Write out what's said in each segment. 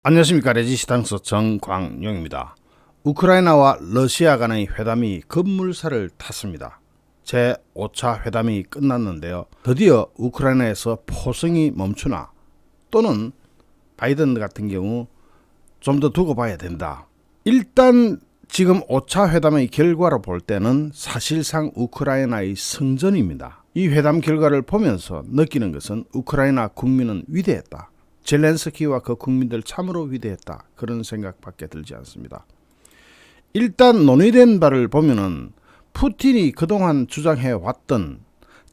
안녕하십니까. 레지스탕스 정광용입니다. 우크라이나와 러시아 간의 회담이 급물살을 탔습니다. 제5차 회담이 끝났는데요. 드디어 우크라이나에서 포성이 멈추나 또는 바이든 같은 경우 좀 더 두고 봐야 된다. 일단 지금 5차 회담의 결과로 볼 때는 사실상 우크라이나의 승전입니다. 이 회담 결과를 보면서 느끼는 것은 우크라이나 국민은 위대했다. 젤렌스키와 그 국민들 참으로 위대했다. 그런 생각밖에 들지 않습니다. 일단 논의된 바를 보면은 푸틴이 그동안 주장해 왔던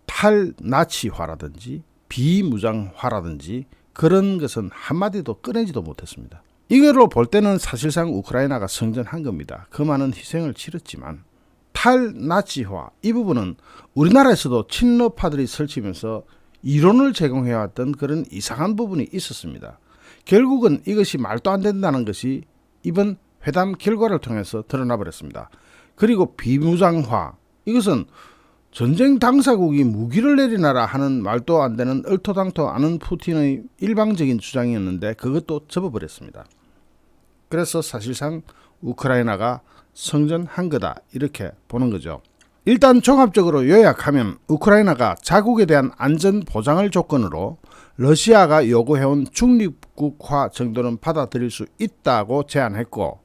탈나치화라든지 비무장화라든지 그런 것은 한마디도 꺼내지도 못했습니다. 이거로 볼 때는 사실상 우크라이나가 승전한 겁니다. 그 많은 희생을 치렀지만 탈나치화 이 부분은 우리나라에서도 친러파들이 설치면서 이론을 제공해왔던 그런 이상한 부분이 있었습니다. 결국은 이것이 말도 안 된다는 것이 이번 회담 결과를 통해서 드러나 버렸습니다. 그리고 비무장화 이것은 전쟁 당사국이 무기를 내리나라 하는 말도 안 되는 얼토당토 않은 푸틴의 일방적인 주장이었는데 그것도 접어버렸습니다. 그래서 사실상 우크라이나가 승전한 거다 이렇게 보는 거죠. 일단 종합적으로 요약하면 우크라이나가 자국에 대한 안전 보장을 조건으로 러시아가 요구해온 중립국화 정도는 받아들일 수 있다고 제안했고,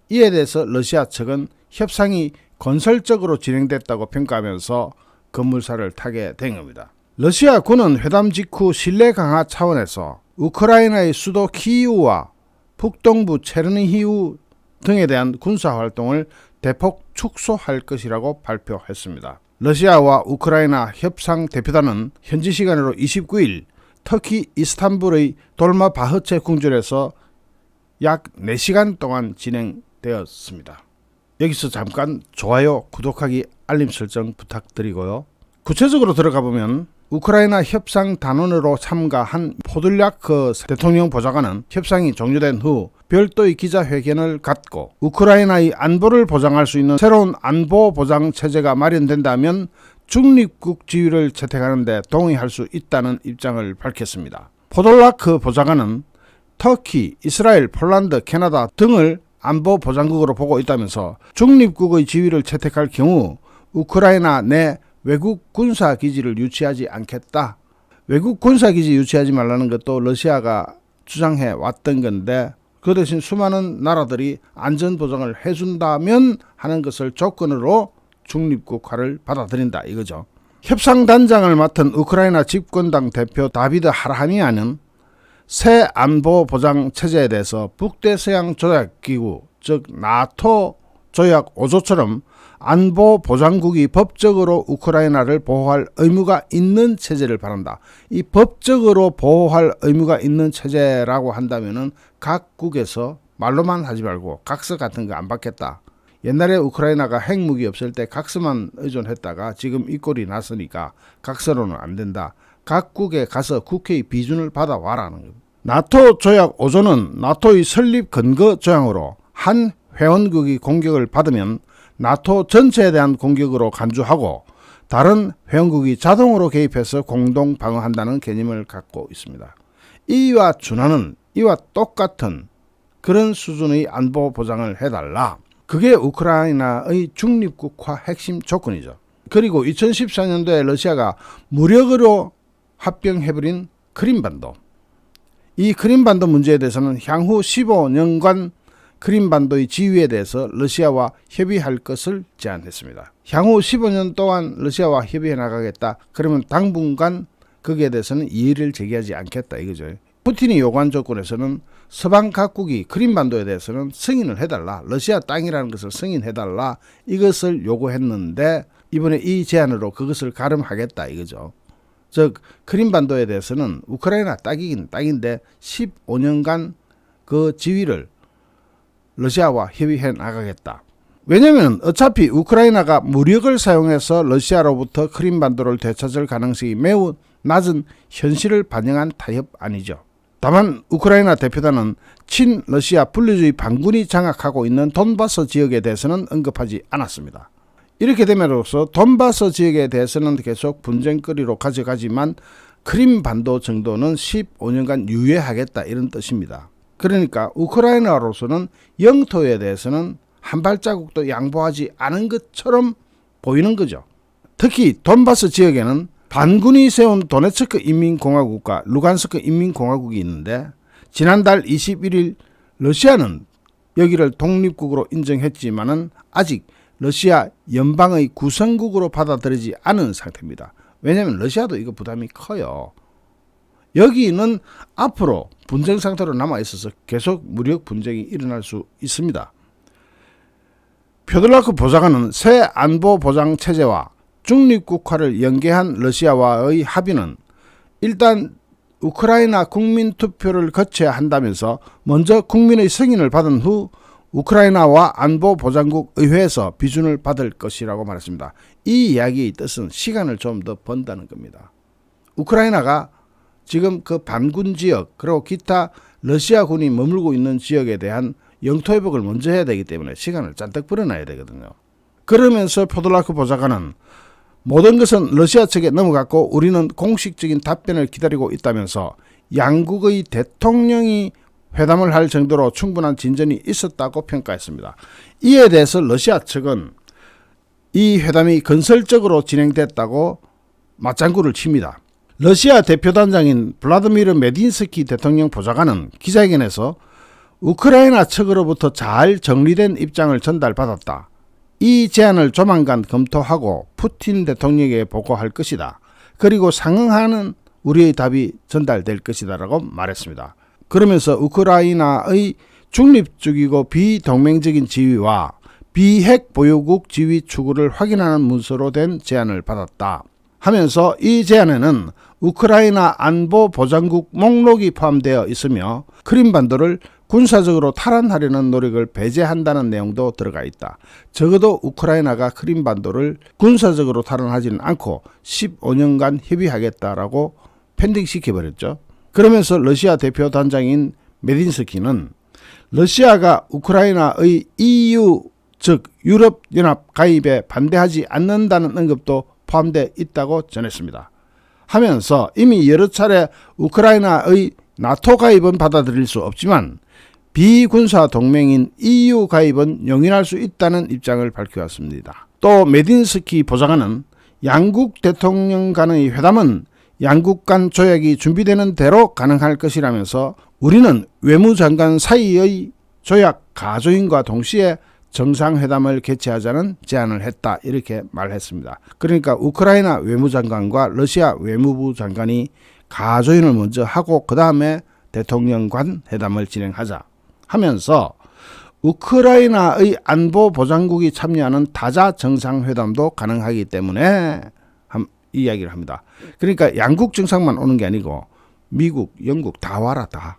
이에 대해서 러시아 측은 협상이 건설적으로 진행됐다고 평가하면서 급물살을 타게 된 겁니다. 러시아 군은 회담 직후 신뢰 강화 차원에서 우크라이나의 수도 키이우와 북동부 체르니히우 등에 대한 군사활동을 대폭 축소할 것이라고 발표했습니다. 러시아와 우크라이나 협상 대표단은 현지 시간으로 29일 터키 이스탄불의 돌마바흐체 궁전에서 약 4시간 동안 진행되었습니다. 여기서 잠깐 좋아요, 구독하기, 알림 설정 부탁드리고요. 구체적으로 들어가 보면 우크라이나 협상 단원으로 참가한 포들야크 대통령 보좌관은 협상이 종료된 후 별도의 기자회견을 갖고 우크라이나의 안보를 보장할 수 있는 새로운 안보 보장 체제가 마련된다면 중립국 지위를 채택하는 데 동의할 수 있다는 입장을 밝혔습니다. 포돌라크 보좌관은 터키, 이스라엘, 폴란드, 캐나다 등을 안보 보장국으로 보고 있다면서 중립국의 지위를 채택할 경우 우크라이나 내 외국 군사기지를 유치하지 않겠다. 외국 군사기지 유치하지 말라는 것도 러시아가 주장해 왔던 건데 그 대신 수많은 나라들이 안전보장을 해준다면 하는 것을 조건으로 중립국화를 받아들인다 이거죠. 협상단장을 맡은 우크라이나 집권당 대표 다비드 하라하니아는 새 안보보장 체제에 대해서 북대서양조약기구 즉 나토 조약 5조처럼 안보보장국이 법적으로 우크라이나를 보호할 의무가 있는 체제를 바란다. 이 법적으로 보호할 의무가 있는 체제라고 한다면은 각국에서 말로만 하지 말고 각서 같은 거 안 받겠다. 옛날에 우크라이나가 핵무기 없을 때 각서만 의존했다가 지금 이 꼴이 났으니까 각서로는 안 된다. 각국에 가서 국회의 비준을 받아와라는 겁니다. 나토 조약 5조는 나토의 설립 근거 조항으로 한 회원국이 공격을 받으면 나토 전체에 대한 공격으로 간주하고 다른 회원국이 자동으로 개입해서 공동 방어한다는 개념을 갖고 있습니다. 이와 준하는 이와 똑같은 그런 수준의 안보 보장을 해달라. 그게 우크라이나의 중립국화 핵심 조건이죠. 그리고 2014년도에 러시아가 무력으로 합병해버린 크림반도. 이 크림반도 문제에 대해서는 향후 15년간 크림반도의 지위에 대해서 러시아와 협의할 것을 제안했습니다. 향후 15년 동안 러시아와 협의해 나가겠다. 그러면 당분간 거기에 대해서는 이의를 제기하지 않겠다 이거죠. 푸틴이 요구한 조건에서는 서방 각국이 크림반도에 대해서는 승인을 해달라. 러시아 땅이라는 것을 승인해달라. 이것을 요구했는데 이번에 이 제안으로 그것을 가름하겠다 이거죠. 즉 크림반도에 대해서는 우크라이나 땅이긴 땅인데 15년간 그 지위를 러시아와 협의해 나가겠다. 왜냐하면 어차피 우크라이나가 무력을 사용해서 러시아로부터 크림반도를 되찾을 가능성이 매우 낮은 현실을 반영한 타협 아니죠. 다만 우크라이나 대표단은 친러시아 분리주의 반군이 장악하고 있는 돈바스 지역에 대해서는 언급하지 않았습니다. 이렇게 됨으로써 돈바스 지역에 대해서는 계속 분쟁거리로 가져가지만 크림반도 정도는 15년간 유예하겠다 이런 뜻입니다. 그러니까 우크라이나로서는 영토에 대해서는 한 발자국도 양보하지 않은 것처럼 보이는 거죠. 특히 돈바스 지역에는 반군이 세운 도네츠크 인민공화국과 루간스크 인민공화국이 있는데 지난달 21일 러시아는 여기를 독립국으로 인정했지만은 아직 러시아 연방의 구성국으로 받아들이지 않은 상태입니다. 왜냐하면 러시아도 이거 부담이 커요. 여기는 앞으로 분쟁 상태로 남아있어서 계속 무력 분쟁이 일어날 수 있습니다. 표들라크 보좌관은 새 안보 보장 체제와 중립국화를 연계한 러시아와의 합의는 일단 우크라이나 국민투표를 거쳐야 한다면서 먼저 국민의 승인을 받은 후 우크라이나와 안보보장국 의회에서 비준을 받을 것이라고 말했습니다. 이 이야기의 뜻은 시간을 좀 더 번다는 겁니다. 우크라이나가 지금 그 반군 지역 그리고 기타 러시아군이 머물고 있는 지역에 대한 영토 회복을 먼저 해야 되기 때문에 시간을 잔뜩 벌어놔야 되거든요. 그러면서 포돌라크 보좌관은 모든 것은 러시아 측에 넘어갔고 우리는 공식적인 답변을 기다리고 있다면서 양국의 대통령이 회담을 할 정도로 충분한 진전이 있었다고 평가했습니다. 이에 대해서 러시아 측은 이 회담이 건설적으로 진행됐다고 맞장구를 칩니다. 러시아 대표단장인 블라드미르 메딘스키 대통령 보좌관은 기자회견에서 우크라이나 측으로부터 잘 정리된 입장을 전달받았다. 이 제안을 조만간 검토하고 푸틴 대통령에게 보고할 것이다. 그리고 상응하는 우리의 답이 전달될 것이다 라고 말했습니다. 그러면서 우크라이나의 중립적이고 비동맹적인 지위와 비핵 보유국 지위 추구를 확인하는 문서로 된 제안을 받았다 하면서 이 제안에는 우크라이나 안보보장국 목록이 포함되어 있으며 크림반도를 군사적으로 탈환하려는 노력을 배제한다는 내용도 들어가 있다. 적어도 우크라이나가 크림반도를 군사적으로 탈환하지는 않고 15년간 협의하겠다라고 펜딩시켜버렸죠. 그러면서 러시아 대표 단장인 메딘스키는 러시아가 우크라이나의 EU 즉 유럽연합 가입에 반대하지 않는다는 언급도 포함되어 있다고 전했습니다. 하면서 이미 여러 차례 우크라이나의 나토 가입은 받아들일 수 없지만 비군사 동맹인 EU 가입은 용인할 수 있다는 입장을 밝혀왔습니다. 또 메딘스키 보좌관은 양국 대통령 간의 회담은 양국 간 조약이 준비되는 대로 가능할 것이라면서 우리는 외무장관 사이의 조약 가조인과 동시에 정상회담을 개최하자는 제안을 했다 이렇게 말했습니다. 그러니까 우크라이나 외무장관과 러시아 외무부 장관이 가조인을 먼저 하고 그 다음에 대통령 간 회담을 진행하자 하면서 우크라이나의 안보보장국이 참여하는 다자 정상회담도 가능하기 때문에 이야기를 합니다. 그러니까 양국 정상만 오는 게 아니고 미국, 영국 다 와라 다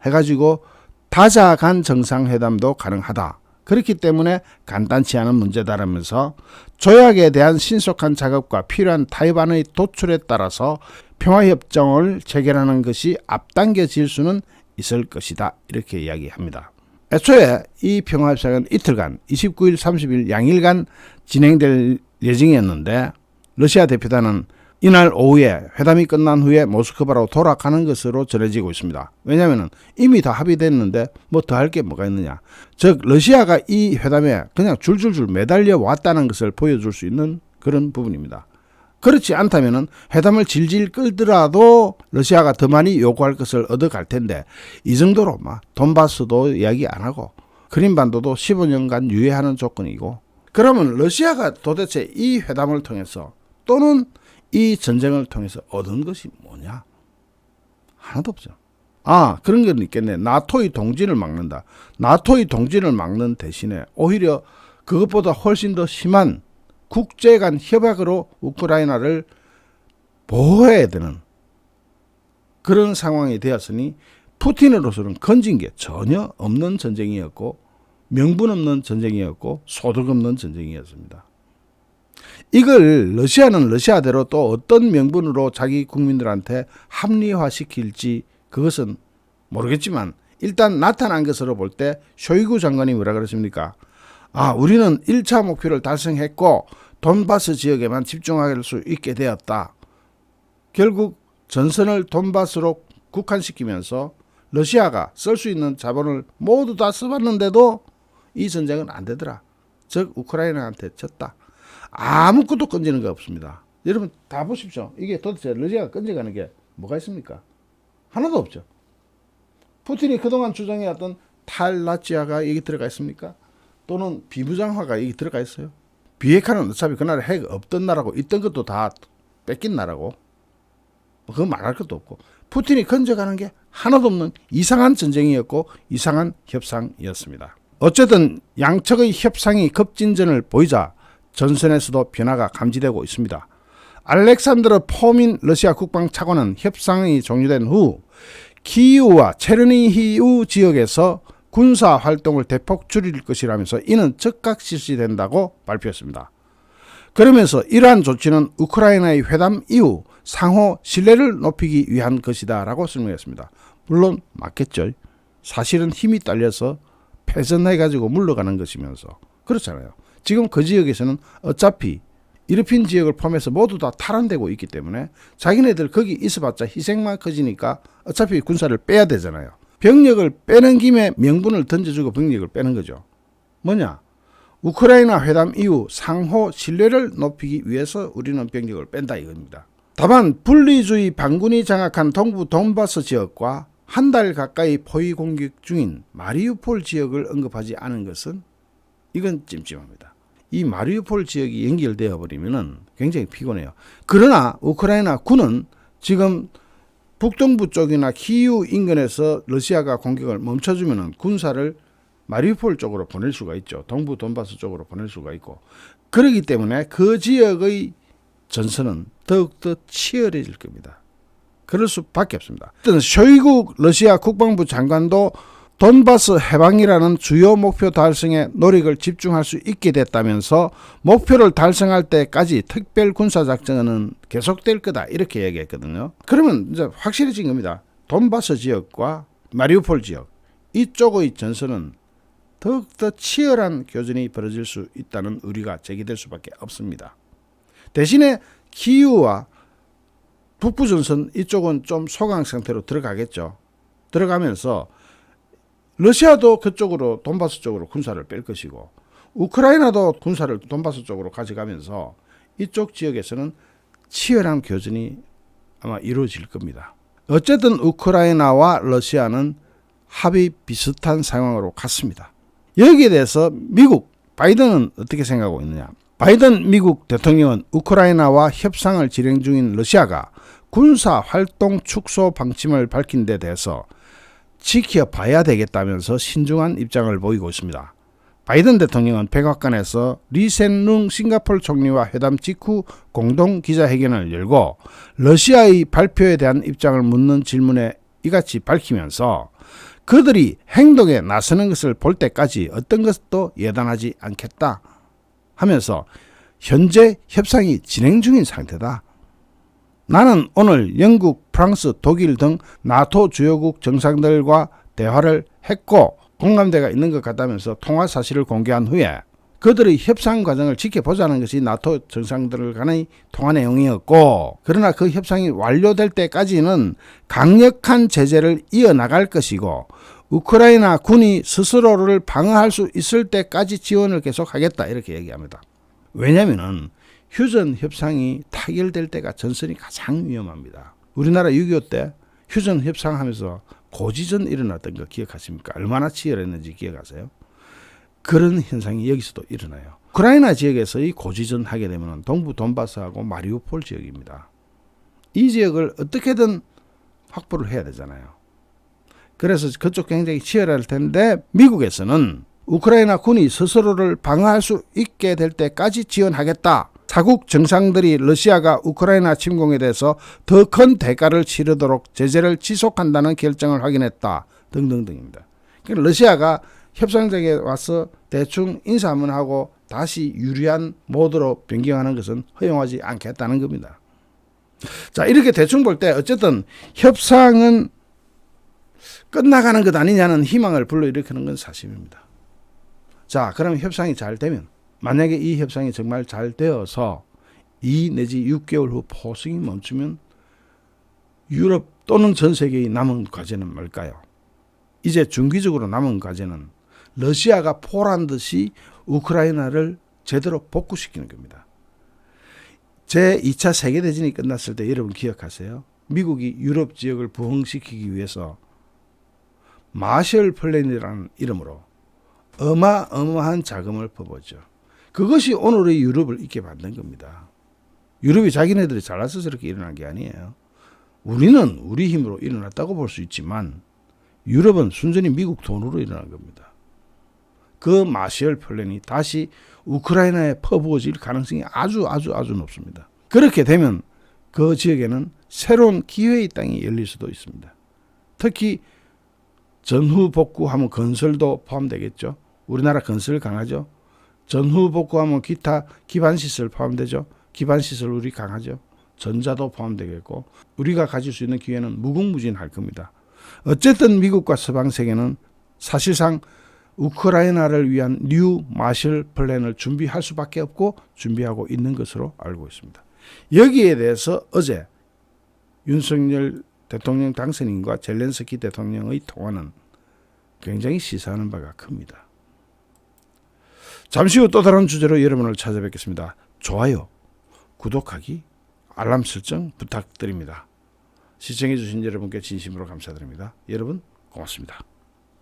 해가지고 다자 간 정상회담도 가능하다. 그렇기 때문에 간단치 않은 문제다라면서 조약에 대한 신속한 작업과 필요한 타협안의 도출에 따라서 평화협정을 체결하는 것이 앞당겨질 수는 있을 것이다 이렇게 이야기합니다. 애초에 이 평화협정은 이틀간 29일 30일 양일간 진행될 예정이었는데 러시아 대표단은 이날 오후에 회담이 끝난 후에 모스크바로 돌아가는 것으로 전해지고 있습니다. 왜냐하면 이미 다 합의됐는데 뭐 더 할 게 뭐가 있느냐. 즉 러시아가 이 회담에 그냥 줄줄줄 매달려 왔다는 것을 보여줄 수 있는 그런 부분입니다. 그렇지 않다면 회담을 질질 끌더라도 러시아가 더 많이 요구할 것을 얻어갈 텐데 이 정도로 막 돈바스도 이야기 안 하고 크림반도도 15년간 유예하는 조건이고 그러면 러시아가 도대체 이 회담을 통해서 또는 이 전쟁을 통해서 얻은 것이 뭐냐? 하나도 없죠. 그런 건 있겠네. 나토의 동진을 막는다. 나토의 동진을 막는 대신에 오히려 그것보다 훨씬 더 심한 국제 간 협약으로 우크라이나를 보호해야 되는 그런 상황이 되었으니 푸틴으로서는 건진 게 전혀 없는 전쟁이었고 명분 없는 전쟁이었고 소득 없는 전쟁이었습니다. 이걸 러시아는 러시아대로 또 어떤 명분으로 자기 국민들한테 합리화시킬지 그것은 모르겠지만 일단 나타난 것으로 볼 때 쇼이구 장관이 뭐라 그랬습니까? 우리는 1차 목표를 달성했고 돈바스 지역에만 집중할 수 있게 되었다. 결국 전선을 돈바스로 국한시키면서 러시아가 쓸 수 있는 자본을 모두 다 써봤는데도 이 전쟁은 안 되더라. 즉 우크라이나한테 졌다. 아무것도 건지는 거 없습니다. 여러분 다 보십시오. 이게 도대체 러시아가 건져가는 게 뭐가 있습니까? 하나도 없죠. 푸틴이 그동안 주장해왔던 탈라치아가 여기 들어가 있습니까? 또는 비무장화가 여기 들어가 있어요? 비핵화는 어차피 그 나라 핵 없던 나라고 있던 것도 다 뺏긴 나라고 그거 말할 것도 없고 푸틴이 건져가는 게 하나도 없는 이상한 전쟁이었고 이상한 협상이었습니다. 어쨌든 양측의 협상이 급진전을 보이자 전선에서도 변화가 감지되고 있습니다. 알렉산드르 포민 러시아 국방차관은 협상이 종료된 후 키이우와 체르니히우 지역에서 군사 활동을 대폭 줄일 것이라면서 이는 즉각 실시된다고 발표했습니다. 그러면서 이러한 조치는 우크라이나의 회담 이후 상호 신뢰를 높이기 위한 것이다 라고 설명했습니다. 물론 맞겠죠. 사실은 힘이 딸려서 패전해가지고 물러가는 것이면서 그렇잖아요. 지금 그 지역에서는 어차피 이르핀 지역을 포함해서 모두 다 탈환되고 있기 때문에 자기네들 거기 있어봤자 희생만 커지니까 어차피 군사를 빼야 되잖아요. 병력을 빼는 김에 명분을 던져주고 병력을 빼는 거죠. 뭐냐? 우크라이나 회담 이후 상호 신뢰를 높이기 위해서 우리는 병력을 뺀다 이겁니다. 다만 분리주의 반군이 장악한 동부 돈바스 지역과 한 달 가까이 포위 공격 중인 마리우폴 지역을 언급하지 않은 것은 이건 찜찜합니다. 이 마리우폴 지역이 연결되어 버리면 굉장히 피곤해요. 그러나 우크라이나 군은 지금 북동부 쪽이나 키이우 인근에서 러시아가 공격을 멈춰주면 군사를 마리우폴 쪽으로 보낼 수가 있죠. 동부 돈바스 쪽으로 보낼 수가 있고 그렇기 때문에 그 지역의 전선은 더욱더 치열해질 겁니다. 그럴 수밖에 없습니다. 쇼이구 러시아 국방부 장관도 돈바스 해방이라는 주요 목표 달성에 노력을 집중할 수 있게 됐다면서 목표를 달성할 때까지 특별 군사작전은 계속될 거다 이렇게 얘기했거든요. 그러면 이제 확실해진 겁니다. 돈바스 지역과 마리우폴 지역 이쪽의 전선은 더욱더 치열한 교전이 벌어질 수 있다는 우려가 제기될 수밖에 없습니다. 대신에 키이우와 북부전선 이쪽은 좀 소강 상태로 들어가겠죠. 들어가면서 러시아도 그쪽으로 돈바스 쪽으로 군사를 뺄 것이고 우크라이나도 군사를 돈바스 쪽으로 가져가면서 이쪽 지역에서는 치열한 교전이 아마 이루어질 겁니다. 어쨌든 우크라이나와 러시아는 합의 비슷한 상황으로 갔습니다. 여기에 대해서 미국 바이든은 어떻게 생각하고 있느냐. 바이든 미국 대통령은 우크라이나와 협상을 진행 중인 러시아가 군사 활동 축소 방침을 밝힌 데 대해서 지켜봐야 되겠다면서 신중한 입장을 보이고 있습니다. 바이든 대통령은 백악관에서 리센룽 싱가포르 총리와 회담 직후 공동 기자회견을 열고 러시아의 발표에 대한 입장을 묻는 질문에 이같이 밝히면서 그들이 행동에 나서는 것을 볼 때까지 어떤 것도 예단하지 않겠다 하면서 현재 협상이 진행 중인 상태다. 나는 오늘 영국, 프랑스, 독일 등 나토 주요국 정상들과 대화를 했고 공감대가 있는 것 같다면서 통화 사실을 공개한 후에 그들의 협상 과정을 지켜보자는 것이 나토 정상들 간의 통화 내용이었고 그러나 그 협상이 완료될 때까지는 강력한 제재를 이어나갈 것이고 우크라이나 군이 스스로를 방어할 수 있을 때까지 지원을 계속하겠다 이렇게 얘기합니다. 왜냐하면 휴전 협상이 타결될 때가 전선이 가장 위험합니다. 우리나라 6.25 때 휴전 협상하면서 고지전 일어났던 거 기억하십니까? 얼마나 치열했는지 기억하세요? 그런 현상이 여기서도 일어나요. 우크라이나 지역에서의 고지전 하게 되면 동부 돈바스하고 마리우폴 지역입니다. 이 지역을 어떻게든 확보를 해야 되잖아요. 그래서 그쪽 굉장히 치열할 텐데 미국에서는 우크라이나 군이 스스로를 방어할 수 있게 될 때까지 지원하겠다. 자국 정상들이 러시아가 우크라이나 침공에 대해서 더 큰 대가를 치르도록 제재를 지속한다는 결정을 확인했다. 등등등입니다. 그러니까 러시아가 협상장에 와서 대충 인사 한번 하고 다시 유리한 모드로 변경하는 것은 허용하지 않겠다는 겁니다. 자, 이렇게 대충 볼 때 어쨌든 협상은 끝나가는 것 아니냐는 희망을 불러일으키는 건 사실입니다. 자, 그럼 협상이 잘 되면 만약에 이 협상이 정말 잘 되어서 2 내지 6개월 후 포승이 멈추면 유럽 또는 전 세계의 남은 과제는 뭘까요? 이제 중기적으로 남은 과제는 러시아가 포란 듯이 우크라이나를 제대로 복구시키는 겁니다. 제2차 세계대전이 끝났을 때 여러분 기억하세요? 미국이 유럽 지역을 부흥시키기 위해서 마셜 플랜이라는 이름으로 어마어마한 자금을 퍼붓죠. 그것이 오늘의 유럽을 있게 만든 겁니다. 유럽이 자기네들이 잘나서 저렇게 일어난 게 아니에요. 우리는 우리 힘으로 일어났다고 볼 수 있지만 유럽은 순전히 미국 돈으로 일어난 겁니다. 그 마셜 플랜이 다시 우크라이나에 퍼부어질 가능성이 아주 높습니다. 그렇게 되면 그 지역에는 새로운 기회의 땅이 열릴 수도 있습니다. 특히 전후 복구하면 건설도 포함되겠죠. 우리나라 건설 강하죠. 전후 복구하면 기타 기반시설 포함되죠. 기반시설 우리 강하죠. 전자도 포함되겠고 우리가 가질 수 있는 기회는 무궁무진할 겁니다. 어쨌든 미국과 서방 세계는 사실상 우크라이나를 위한 뉴 마셜 플랜을 준비할 수밖에 없고 준비하고 있는 것으로 알고 있습니다. 여기에 대해서 어제 윤석열 대통령 당선인과 젤렌스키 대통령의 통화는 굉장히 시사하는 바가 큽니다. 잠시 후 또 다른 주제로 여러분을 찾아뵙겠습니다. 좋아요, 구독하기, 알람 설정 부탁드립니다. 시청해 주신 여러분께 진심으로 감사드립니다. 여러분 고맙습니다.